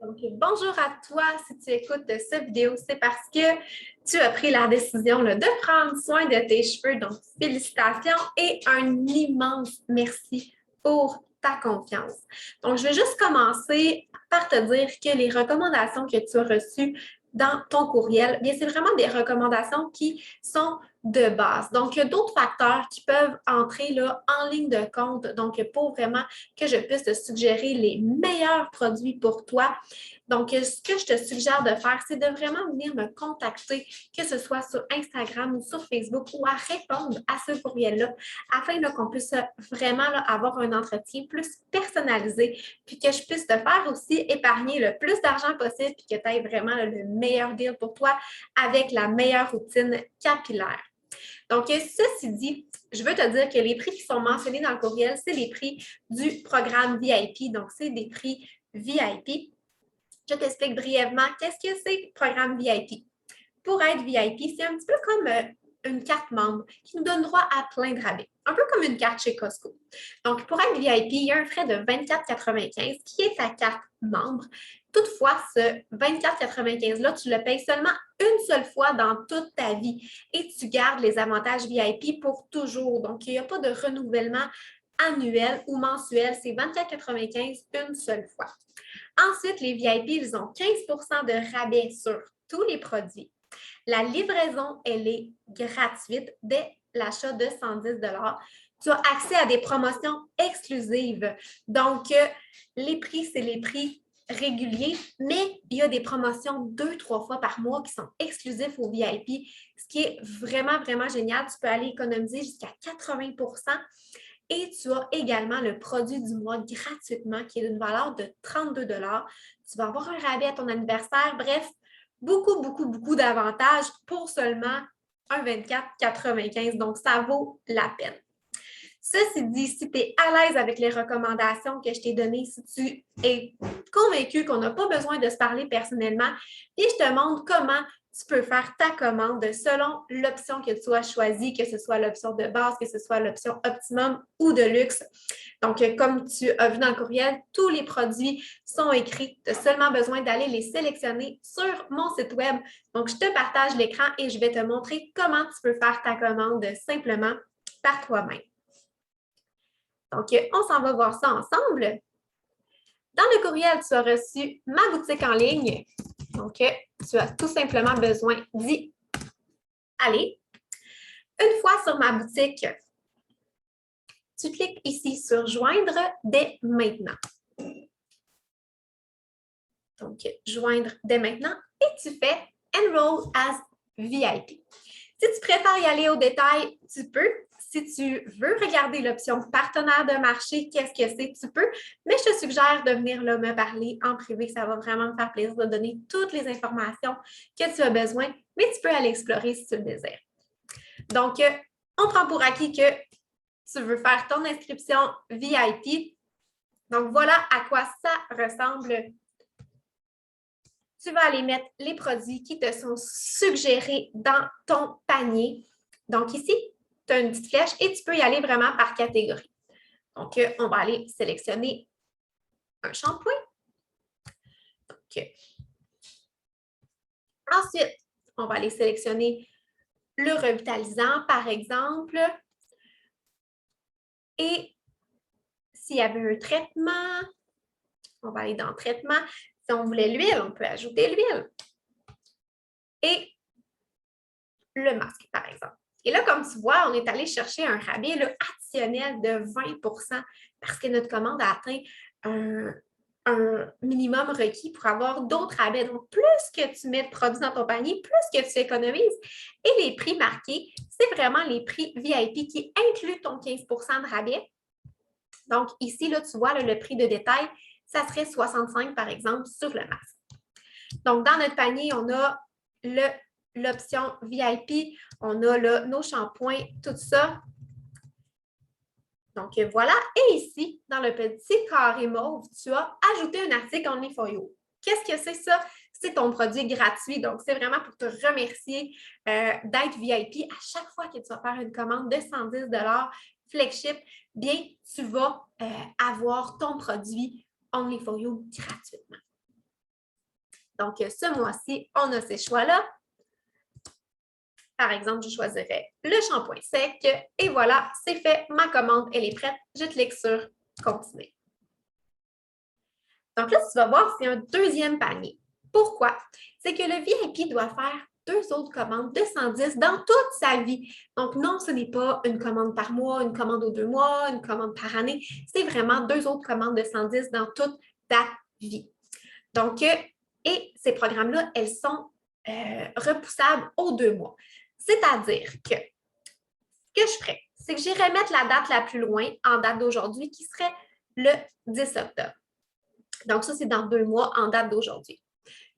Donc, bonjour à toi. Si tu écoutes cette vidéo, c'est parce que tu as pris la décision là, de prendre soin de tes cheveux. Donc, félicitations et un immense merci pour ta confiance. Donc, je vais juste commencer par te dire que les recommandations que tu as reçues dans ton courriel, bien, c'est vraiment des recommandations qui sont de base. Donc, il y a d'autres facteurs qui peuvent entrer là, en ligne de compte. Donc, pour vraiment que je puisse te suggérer les meilleurs produits pour toi, donc, ce que je te suggère de faire, c'est de vraiment venir me contacter, que ce soit sur Instagram ou sur Facebook, ou à répondre à ce courriel-là, afin qu'on puisse vraiment là, avoir un entretien plus personnalisé, puis que je puisse te faire aussi épargner le plus d'argent possible, puis que tu aies vraiment là, le meilleur deal pour toi avec la meilleure routine capillaire. Donc, ceci dit, je veux te dire que les prix qui sont mentionnés dans le courriel, c'est les prix du programme VIP. Donc, c'est des prix VIP. Je t'explique brièvement qu'est-ce que c'est le programme VIP. Pour être VIP, c'est un petit peu comme une carte membre qui nous donne droit à plein de rabais, un peu comme une carte chez Costco. Donc, pour être VIP, il y a un frais de 24,95 qui est ta carte membre. Toutefois, ce 24,95-là, tu le payes seulement une seule fois dans toute ta vie et tu gardes les avantages VIP pour toujours. Donc, il n'y a pas de renouvellement annuel ou mensuel. C'est 24,95 une seule fois. Ensuite, les VIP, ils ont 15 de rabais sur tous les produits. La livraison, elle est gratuite dès l'achat de 110 $. Tu as accès à des promotions exclusives. Donc, les prix, c'est les prix réguliers, mais il y a des promotions 2-3 fois par mois qui sont exclusifs aux VIP, ce qui est vraiment, vraiment génial. Tu peux aller économiser jusqu'à 80 % et tu as également le produit du mois gratuitement qui est d'une valeur de 32 $. Tu vas avoir un rabais à ton anniversaire. Bref, beaucoup, beaucoup, beaucoup d'avantages pour seulement un 24,95 $. Donc, ça vaut la peine. Ceci dit, si tu es à l'aise avec les recommandations que je t'ai données, si tu es convaincu qu'on n'a pas besoin de se parler personnellement, et je te montre comment tu peux faire ta commande selon l'option que tu as choisie, que ce soit l'option de base, que ce soit l'option optimum ou de luxe. Donc, comme tu as vu dans le courriel, tous les produits sont écrits. Tu as seulement besoin d'aller les sélectionner sur mon site web. Donc, je te partage l'écran et je vais te montrer comment tu peux faire ta commande simplement par toi-même. Donc, on s'en va voir ça ensemble. Dans le courriel, tu as reçu ma boutique en ligne. Donc, tu as tout simplement besoin d'y aller. Une fois sur ma boutique, tu cliques ici sur « Joindre dès maintenant ». Donc, « Joindre dès maintenant » et tu fais « Enroll as VIP ». Si tu préfères y aller au détail, tu peux. Si tu veux regarder l'option partenaire de marché, qu'est-ce que c'est, tu peux. Mais je te suggère de venir là, me parler en privé. Ça va vraiment me faire plaisir de donner toutes les informations que tu as besoin, mais tu peux aller explorer si tu le désires. Donc, on prend pour acquis que tu veux faire ton inscription VIP. Donc, voilà à quoi ça ressemble. Tu vas aller mettre les produits qui te sont suggérés dans ton panier. Donc ici, tu as une petite flèche et tu peux y aller vraiment par catégorie. Donc, on va aller sélectionner un shampoing. Donc, ensuite, on va aller sélectionner le revitalisant, par exemple. Et s'il y avait un traitement, on va aller dans traitement. Si on voulait l'huile, on peut ajouter l'huile. Et le masque, par exemple. Et là, comme tu vois, on est allé chercher un rabais là, additionnel de 20 % parce que notre commande a atteint un minimum requis pour avoir d'autres rabais. Donc, plus que tu mets de produits dans ton panier, plus que tu économises. Et les prix marqués, c'est vraiment les prix VIP qui incluent ton 15 % de rabais. Donc, ici, là, tu vois là, le prix de détail, ça serait 65 par exemple sur le masque. Donc, dans notre panier, on a l'option VIP, on a là, nos shampoings, tout ça. Donc, voilà. Et ici, dans le petit carré mauve, tu as ajouté un article Only for You. Qu'est-ce que c'est ça? C'est ton produit gratuit. Donc, c'est vraiment pour te remercier d'être VIP. À chaque fois que tu vas faire une commande de 110 $ flagship, bien, tu vas avoir ton produit Only for You gratuitement. Donc, ce mois-ci, on a ces choix-là. Par exemple, je choisirais le shampoing sec et voilà, c'est fait. Ma commande, elle est prête. Je clique sur « Continuer ». Donc là, tu vas voir, c'est un deuxième panier. Pourquoi? C'est que le VIP doit faire 2 autres commandes de 110 dans toute sa vie. Donc non, ce n'est pas une commande par mois, une commande aux 2 mois, une commande par année. C'est vraiment 2 autres commandes de 110 dans toute ta vie. Donc, et ces programmes-là, elles sont repoussables aux 2 mois. C'est-à-dire que ce que je ferais, c'est que j'irais mettre la date la plus loin en date d'aujourd'hui qui serait le 10 octobre. Donc, ça, c'est dans 2 mois en date d'aujourd'hui.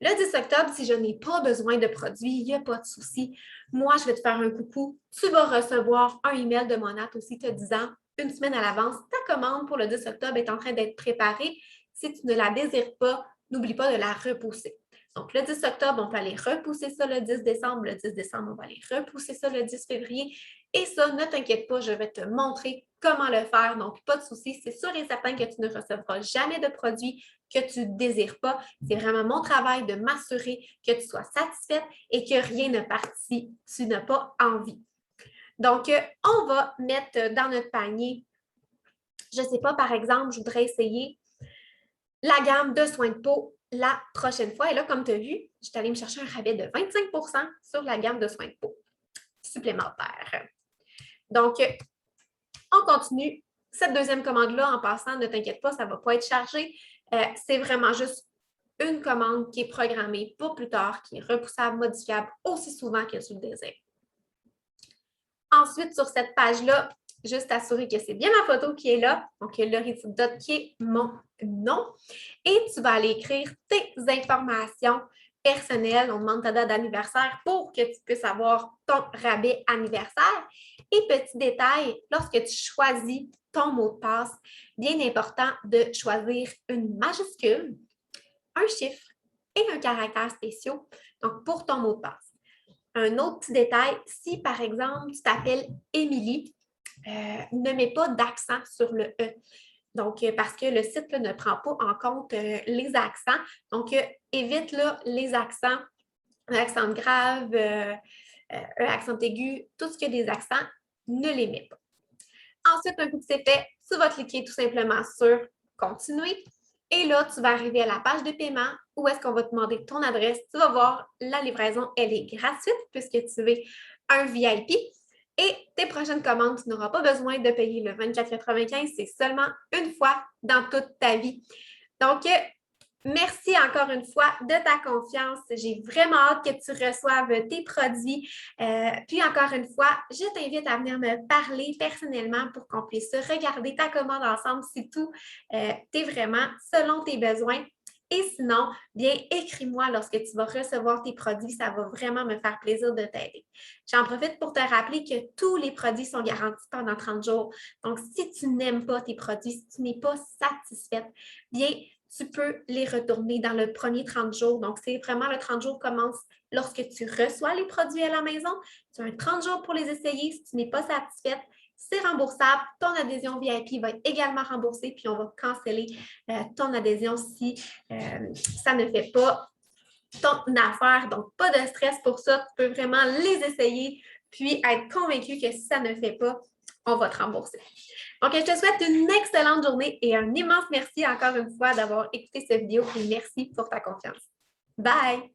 Le 10 octobre, si je n'ai pas besoin de produits, il n'y a pas de souci. Moi, je vais te faire un coucou. Tu vas recevoir un email de Monat aussi te disant une semaine à l'avance, ta commande pour le 10 octobre est en train d'être préparée. Si tu ne la désires pas, n'oublie pas de la repousser. Donc, le 10 octobre, on peut aller repousser ça le 10 décembre. Le 10 décembre, on va aller repousser ça le 10 février. Et ça, ne t'inquiète pas, je vais te montrer comment le faire. Donc, pas de souci. C'est sûr et certain que tu ne recevras jamais de produits que tu ne désires pas. C'est vraiment mon travail de m'assurer que tu sois satisfaite et que rien ne parte si tu n'as pas envie. Donc, on va mettre dans notre panier, je ne sais pas, par exemple, je voudrais essayer la gamme de soins de peau la prochaine fois. Et là, comme tu as vu, je suis allée me chercher un rabais de 25% sur la gamme de soins de peau supplémentaire. Donc, on continue. Cette deuxième commande-là, en passant, ne t'inquiète pas, ça ne va pas être chargé. C'est vraiment juste une commande qui est programmée pour plus tard, qui est repoussable, modifiable aussi souvent que tu le désires. Ensuite, sur cette page-là, juste assurer que c'est bien ma photo qui est là. Donc, Laurie-Dot qui est mon nom. Et tu vas aller écrire tes informations personnelles. On demande ta date d'anniversaire pour que tu puisses avoir ton rabais anniversaire. Et petit détail, lorsque tu choisis ton mot de passe, bien important de choisir une majuscule, un chiffre et un caractère spéciaux. Donc, pour ton mot de passe. Un autre petit détail, si par exemple tu t'appelles Émilie, ne mets pas d'accent sur le E. Donc, parce que le site là, ne prend pas en compte les accents. Donc, évite là, les accents, un accent grave, un accent aigu, tout ce qui a des accents, ne les mets pas. Ensuite, un coup que c'est fait, tu vas cliquer tout simplement sur Continuer. Et là, tu vas arriver à la page de paiement où est-ce qu'on va te demander ton adresse. Tu vas voir, la livraison, elle est gratuite puisque tu es un VIP. Et tes prochaines commandes, tu n'auras pas besoin de payer le 24,95. C'est seulement une fois dans toute ta vie. Donc, merci encore une fois de ta confiance. J'ai vraiment hâte que tu reçoives tes produits. Puis encore une fois, je t'invite à venir me parler personnellement pour qu'on puisse regarder ta commande ensemble si tout est vraiment selon tes besoins. Et sinon, bien, écris-moi lorsque tu vas recevoir tes produits. Ça va vraiment me faire plaisir de t'aider. J'en profite pour te rappeler que tous les produits sont garantis pendant 30 jours. Donc, si tu n'aimes pas tes produits, si tu n'es pas satisfaite, bien, tu peux les retourner dans le premier 30 jours. Donc, c'est vraiment le 30 jours commence lorsque tu reçois les produits à la maison. Tu as 30 jours pour les essayer. Si tu n'es pas satisfaite, c'est remboursable. Ton adhésion VIP va être également remboursée, puis on va canceller ton adhésion si ça ne fait pas ton affaire. Donc, pas de stress pour ça. Tu peux vraiment les essayer, puis être convaincu que si ça ne fait pas, on va te rembourser. Donc, je te souhaite une excellente journée et un immense merci encore une fois d'avoir écouté cette vidéo et merci pour ta confiance. Bye!